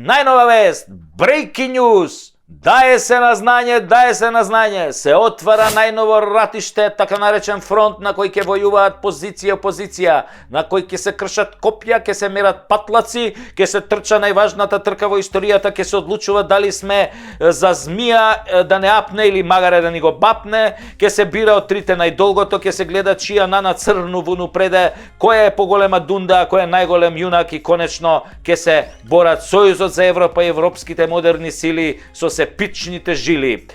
Најнова вест, breaking news, daje se na znanje, se otvara najnovo ratište, така наречен фронт на кој ќе војуваат позиција и опозиција, на кој ќе се кршат копја, ќе се мерат патлаци, ќе се трча најважната трка во историјата, ќе се одлучува дали сме за змија да не апне или магаре да ни го бапне, ќе се бира од трите најдолгото, ќе се гледа чија на црну вуну преде, која е поголема дунда, кој е најголем јунак и конечно ќе се борат Сојузот за Европа и европските модерни сили со се пичните жили.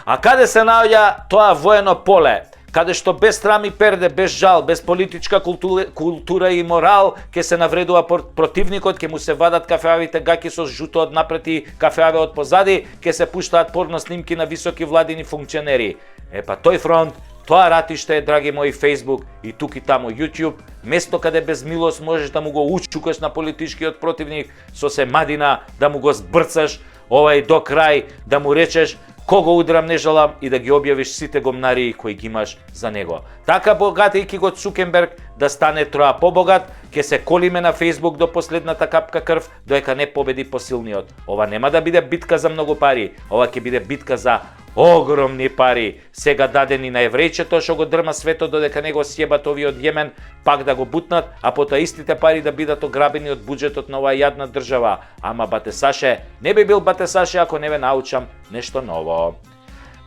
А каде се наоѓа тоа воено поле? Каде што без срам и перде, без жал, без политичка култура и морал, ќе се навредува противникот, ќе му се вадат кафеавите гаки со жуто од напред и кафеаве од позади, ќе се пуштаат порно снимки на високи владини функционери. Епа тој фронт, тоа ратиште е, драги мои, Facebook и тук и таму YouTube, место каде без милост можеш да му го учукаш на политичкиот противник, со се мадина да му го збрцаш, овај до крај, да му речеш кого удрам не жалам и да ги објавиш сите гомнари кои ги имаш за него. Така богатејќи го Цукерберг да стане троа побогат, ќе се колиме на Facebook до последната капка крв, доека не победи посилниот. Ова нема да биде битка за многу пари, ова ќе биде битка за огромни пари, сега дадени на еврејчето што го дрма светот додека не го сјебат овие од Јемен, пак да го бутнат, а потоа истите пари да бидат ограбени од буџетот на оваа јадна држава. Ама бате Саше, не би бил бате Саше ако не ве научам нешто ново.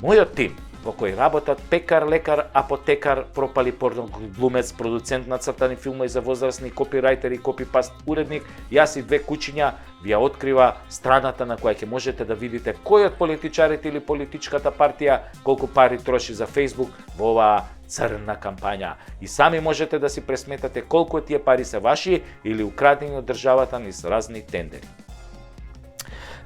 Мојот тим, во кој работат пекар, лекар, апотекар, пропали порноглумец, продуцент на цртани филмови за возрастни, копирајтер и копипаст уредник, јас и две кучиња, ви ја открива страната на која ќе можете да видите кој од политичарите или политичката партија колку пари троши за Facebook во оваа црна кампања. И сами можете да си пресметате колку тие пари се ваши или украдени од државата низ разни тендери.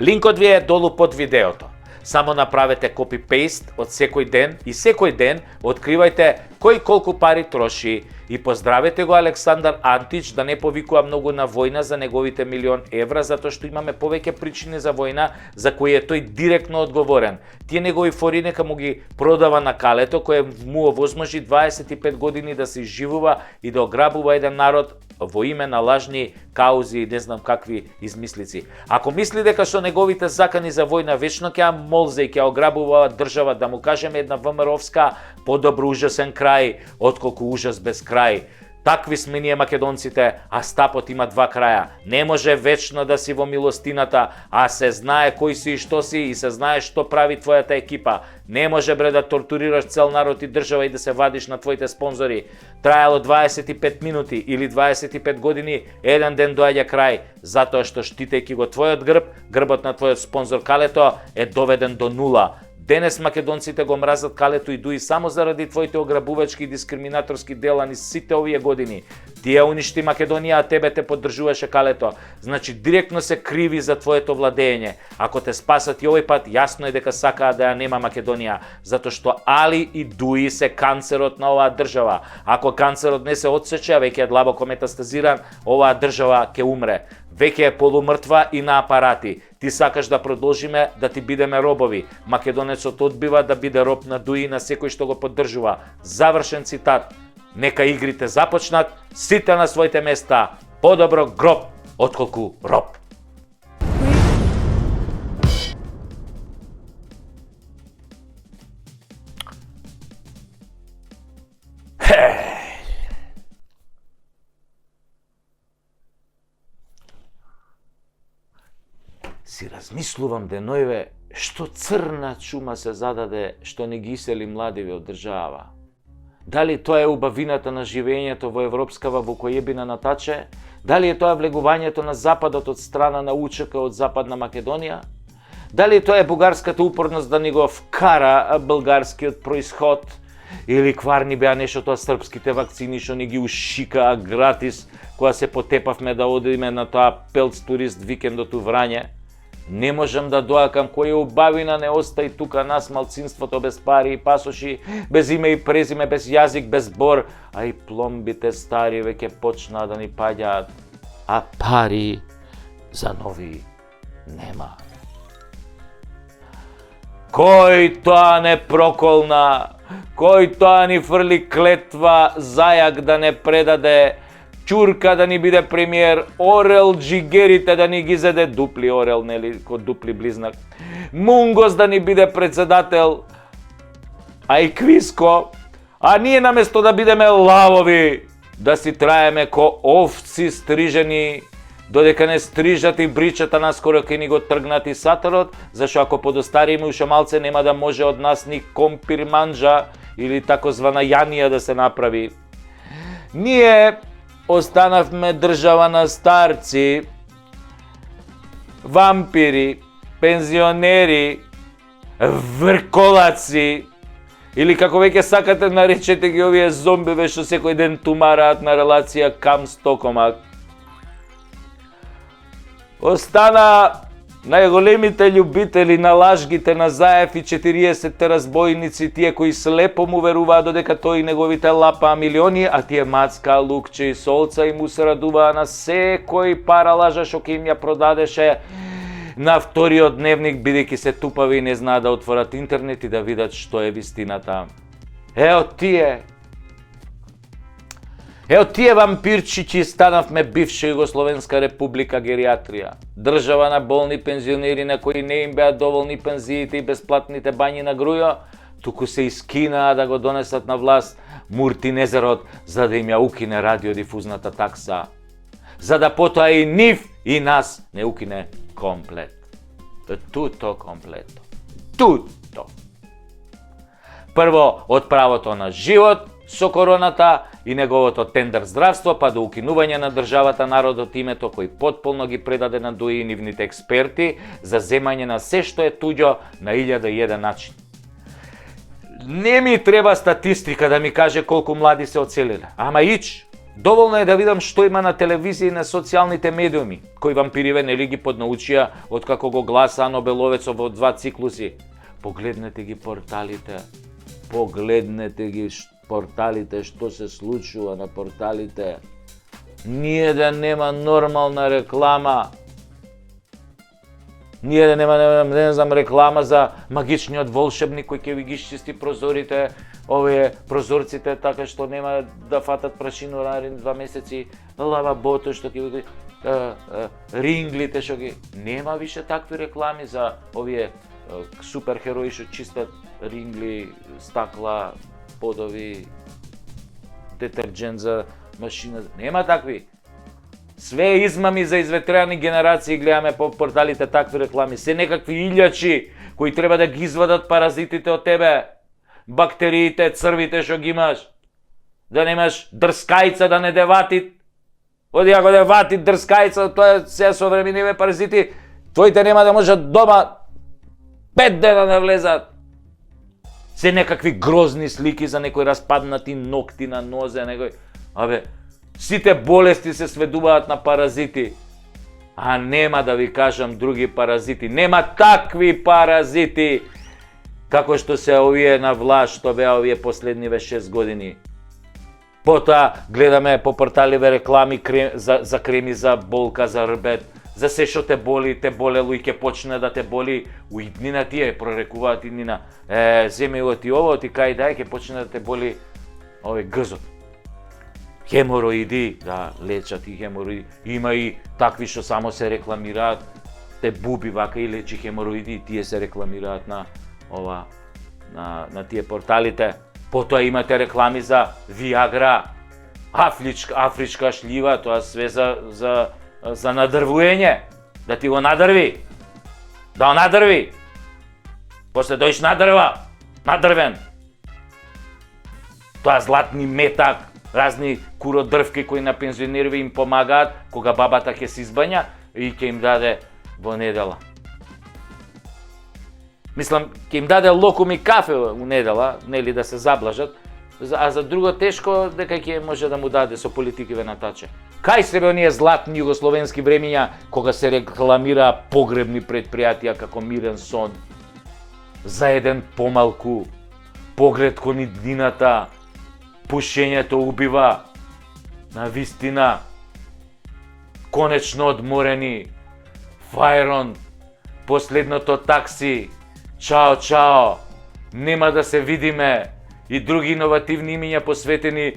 Линкот ви е долу под видеото. Само направете копи-пейст од секој ден и секој ден откривајте кој колку пари троши и поздравете го Александар Антич да не повикува многу на војна за неговите милион евра, затоа што имаме повеќе причини за војна за кои е тој директно одговорен. Тие негови фори нека му ги продава на калето кој му овозможи 25 години да се изживува и да ограбува еден народ во име на лажни каузи и не знам какви измислици. Ако мисли дека со неговите закани за војна вечно ќе ја молзе и ќе ограбува држава, да му кажеме една ВМРО-вска подобро ужасен крај отколку ужас без крај. Такви сме ние македонците, а стапот има два краја. Не може вечно да си во милостината, а се знае кој си и што си и се знае што прави твојата екипа. Не може бре да тортурираш цел народ и држава и да се вадиш на твоите спонзори. Трајало 25 минути или 25 години, еден ден доаѓа крај, затоа што штитејќи го твојот грб, грбот на твојот спонзор Калето е доведен до нула. Денес македонците го мразат Калето и Дуи само заради твоите ограбувачки и дискриминаторски дела низ сите овие години. Тие уништи Македонија, а тебе те поддржуваше Калето. Значи директно се криви за твоето владење. Ако те спасат и овој пат, јасно е дека сакаат да ја нема Македонија, затоа што Али и Дуи се канцерот на оваа држава. Ако канцерот не се отсече, а веќе е длабоко метастазиран, оваа држава ќе умре. Веќе е полумртва и на апарати. Ти сакаш да продолжиме да ти бидеме робови. Македонецот одбива да биде роб на Дуи и на секој што го поддржува. Завршен цитат. Нека игрите започнат, сите на своите места. Подобро гроб отколку роб. Си размислувам денојве што црна чума се зададе што не ги исели младиви од држава. Дали тоа е убавината на живењето во европскава вукојебина на таче? Дали е тоа влегувањето на Западот од страна на УЧК од Западна Македонија? Дали тоа е бугарската упорност да ни го вкара българскиот происход? Или кварни беа нешто тоа српските вакцини што ни ги ушикаа гратис кога се потепавме да одиме на тоа пелц турист викендот у Врање? Не можам да доакам која убавина не остаи тука нас малцинството без пари и пасоши, без име и презиме, без јазик, без бор, а и пломбите стари веќе почнаа да ни паѓаат, а пари за нови нема. Кој тоа не проколна, кој тоа ни фрли клетва, зајак да не предаде, Чурка да ни биде премиер, Орел джигерите да ни ги зеде, дупли Орел, нели, ко дупли близнак, Мунгос да ни биде председател, а и Квиско, а ние наместо да бидеме лавови, да си траеме ко овци стрижени, додека не стрижат и бричата наскоро ке ни го тргнат и сатарот, зашто ако подостариме уште малце нема да може од нас ни компир манджа или такозвана јанија да се направи. Ние останавме држава на старци, вампири, пензионери, врколаци, или како веќе сакате наречете ги овие зомбиве што секој ден тумараат на релација Кам Стокомак. Остана најголемите љубители на лажгите на Заев и 40-те разбойници, тие кои слепо му веруваат додека тој и неговите лапаа милиони, а тие мацка, лукче и солца и му се радуваа на секој пара лажа што ќе им ја продадеше на вториот дневник, бидејќи се тупави и не знаат да отворат интернет и да видат што е вистината. Ео тие вампирчичи станавме бивша Југословенска република гериатрија. Држава на болни пензионери на кои не им беа доволни пензиите и бесплатните бањи на грујо, туку се искинаа да го донесат на власт Муртинезерот за да им ја укине радиодифузната такса. За да потоа и нив и нас не укине комплет. Туто комплето. Туто. Прво, од правото на живот со короната и неговото тендер здравство, па до укинување на државата народот името кој потполно ги предаде на ДОИ и нивните експерти за земање на се што е туѓо на 1001 начин. Не ми треба статистика да ми каже колку млади се оцелиле, ама доволно е да видам што има на телевизија и на социјалните медиуми, кои вампириве нели ги поднаучија од како го гласаа Нобеловецов во 2 циклуси. Погледнете ги порталите, што се случува на порталите. Ние да нема нормална реклама. Ние да нема, не знам, реклама за магичниот волшебник кој ќе ви ги чисти прозорите, овие прозорците така што нема да фатат прашино наредни 2 месеци, лавабото што ќе ви ринглите што ги... Нема више такви реклами за овие суперхерои што чистат рингли, стакла, подови, детерџент за машина. Нема такви. Све измами за изветрени генерации гледаме по порталите такви реклами. Се некакви илјачи кои треба да ги извадат паразитите од тебе. Бактериите, црвите што ги имаш. Да немаш дрскајца да не де вати. Оди ако де вати дрскајца, тоа е се современиве паразити. Твоите нема да можат дома 5 дена да влезат. Се некакви грозни слики за некои распаднати ногти на нозе, некои... Сите болести се сведуваат на паразити. А нема да ви кажам други паразити. Нема такви паразити како што се овие на власт, што беа овие последниве 6 години. Потоа гледаме по порталиве реклами за креми за болка, за рбет, за се што те болело и ќе почне да те боли. У иднина тие прорекуваат иднина. Земи го ти ово, ти кај дај, ќе почне да те боли овој грзот. Хемороиди, да, лечат и хемороиди. Има и такви што само се рекламираат, те буби вака и лечи хемороиди, и тие се рекламираат на тие порталите. Потоа имате реклами за Виагра, афричка шлива, тоа све за надрвуење, да ти го надрви, да го надрви. После дојш надрвен. Тоа златни метак, разни куродрвки кои на пензионерови им помагаат кога бабата ќе се избања и ќе им даде во недела. Мислам, ќе им даде локум и кафе у недела, нели да се заблажат, а за друго тешко дека ќе може да му даде со политикиве натаче. Кај се бе оние златни југословенски времиња кога се рекламира погребни предпријатија како Мирен сон, за еден помалку, поглед кон иднината, пушењето убива, на вистина, конечно одморени, Фајрон, последното такси, чао, чао, нема да се видиме, и други иновативни имиња посветени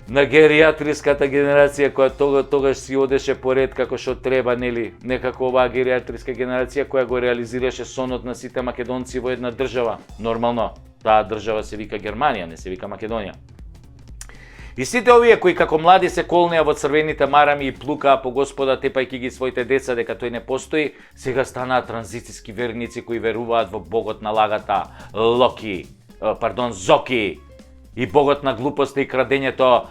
на гериатриската генерација која тогаш си одеше поред како што треба, нели? Некако оваа гериатриска генерација која го реализираше сонот на сите македонци во една држава. Нормално, таа држава се вика Германија, не се вика Македонија. И сите овие кои како млади се колнеа во црвените марами и плукаа по Господа тепајќи ги своите деца дека тој не постои, сега станаа транзицијски верници кои веруваат во богот на лагата, Зоки, и богот на глупоста и крадењето,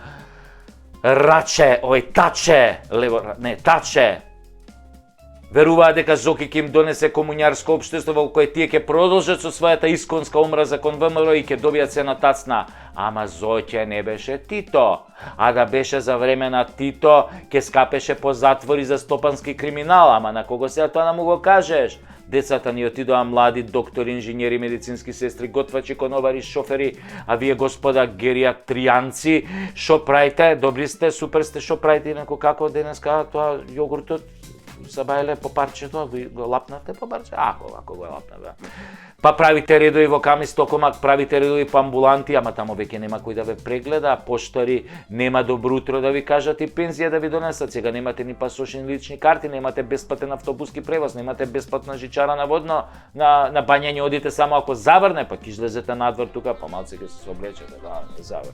Таче. Веруваат дека Зоки ќе им донесе комуњарско општество во кое тие ќе продолжат со својата исконска омраза кон ВМРО и ќе добијат се на тацна. Ама Зоќе не беше Тито, а да беше за време на Тито, ќе скапеше по затвори за стопански криминал, ама на кого сега тоа да му го кажеш? Децата ни отидоа млади доктори, инженери, медицински сестри, готвачи, конобари, шофери, а вие господа гериатријанци, шо правите? Добри сте, супер сте, шо правите? Инако како денеска тоа јогуртот са бајле по парчето, ви го лапнате по парче? Ако го лапнате. Па правите редови во Камис Токомак, правите редови по амбуланти, ама тамо веќе нема кој да ве прегледа, поштари нема добро утро да ви кажат и пензија да ви донесат. Сега немате ни пасошни лични карти, немате бесплатен автобуски превоз, немате бесплатна жичара на водно, на бањање одите само ако заврне, па ќе излезете надвор тука, па малце ќе се соблечете, да, не заврне.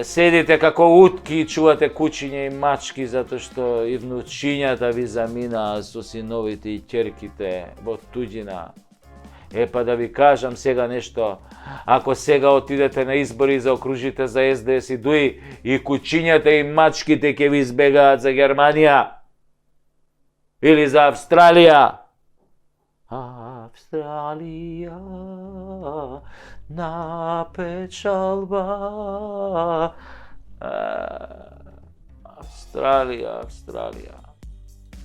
Седите како утки и чувате кучиња и мачки затоа што и внучињата ви заминаа со синовите и ќерките во туѓина. Па да ви кажам сега нешто, ако сега отидете на избори и заокружите за СДС и ДУИ, и кучињата и мачките ќе ви избегаат за Германија или за Австралија. Австралија на печалба. Австралија.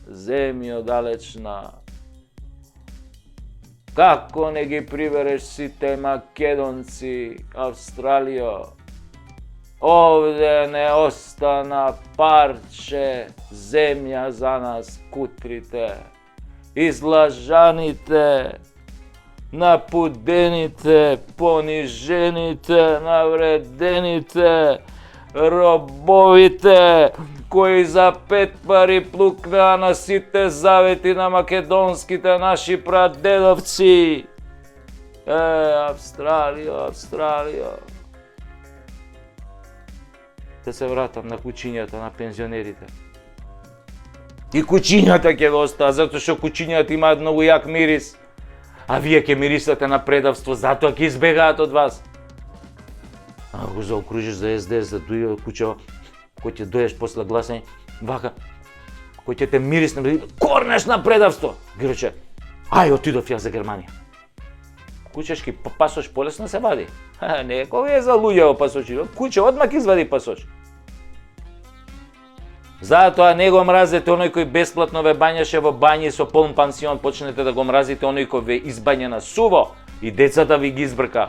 Земјо далечна. Како не ги прибереш сите македонци, Австралијо? Овде не остана парче земја за нас, кутрите, излажаните, напудените, понижените, навредените, робовите, кои за 5 пари плукнаа на сите завети на македонските наши прадедовци. Австралијо. Да се вратам на кучињата, на пензионерите. И кучињата ќе го остаа, затоа што кучињата имаат многу јак мирис. А вие ќе мирисате на предавство, затоа ќе избегаат од вас. Ако го заокружиш за СДС, за ДУИ, кучево, кој ќе дојдеш после гласање, вака, кој ќе те мирисне, корнеш на предавство, ги рече, ај, отидов ја за Германија. Кучешки пасош полесно се вади. Не, кој е за луѓе пасоши, куче одмак извади пасош. Затоа не го мразете оној кој бесплатно ве бањаше во бањи со полн пансион, почнете да го мразите оној кој ве избања на суво и децата ви ги избрка.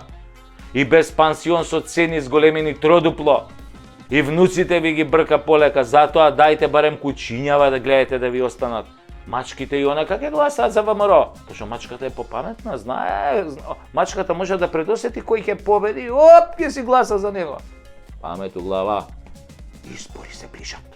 И без пансион со цени зголемени тродупло. И внуците ви ги брка полека, затоа дајте барем кучињава да гледате да ви останат. Мачките и онака ќе гласаат за ВМРО. Пошто мачката е попаметна, знае, мачката може да предосети кој ќе победи, ќе си гласа за него. Памет у глава. Избори се ближат.